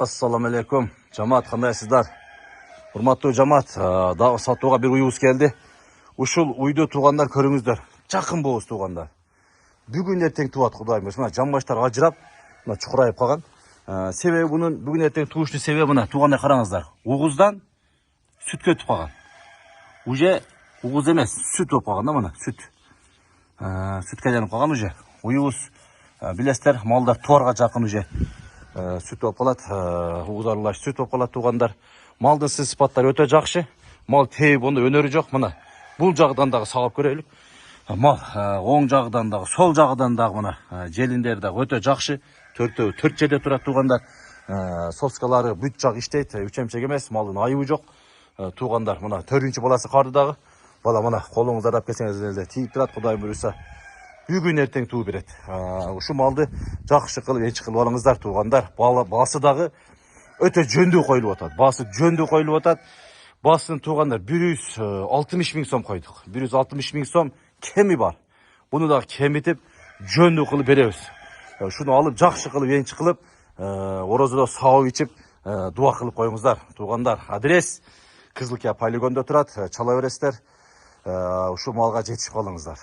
Assalamu alaikum. Cemaat kandaysızlar. Hurmatlı cemaat, da satуга bir uyuğuz geldi. Ушул uydu tuğanlar körüңүздөр. Жақын болуз туғандар. Бүгүн эртең туат Кудайым. Мына жамбаштар ажырап, мына чукурайып калган. Себеби бунун бүгүн эртең тууштун себеби мына туғандай караңыздар. Угуздан сүткө өтүп калган. Уже угуз эмес, сүт болуп калган да мына, сүт. Сүткө айланып калган уже. Уюбуз билесиздер, малдар туарга жакын уже. Süt болып қалады, уғызарлаш süt болып қалады туғандар. Малдың сипаттары өте жақсы. Мал тейіп, онда өнері жоқ. Мына бұл жағдан дағы сағап көрелік. Мал оң жағдан дағы, сол жағдан дағы мына желіндері дағы өте жақсы. Төрт жерде тұрады туғандар. Соскалары бүт жақ іштейді, үчемшек емес, малдың айыбы жоқ. Туғандар мына төртінші баласы қардыдағы. Бала мына қолыңыздар ап келсеңіздерде тиіп тұрады, Құдай бұйырса. Бүгін ертең туу берет. Ушу малды жакшы кылып энчи кылып алыңыздар туғандар. Басы дагы өтө жөндүү коюлуп атат. Басы жөндүү коюлуп атат. Басын туғандар 160 миң сом койдук. 160 миң сом кеми бар. Буну дагы кемитип жөндүү кылып беребиз. Шуну алып жакшы кылып энчи кылып, орозодо сабап ичип дуа кылып коюңуздар туғандар. Адрес Кызылкия полигондо турат. Чала бересиздер. Ушу малга жетишип калыңыздар.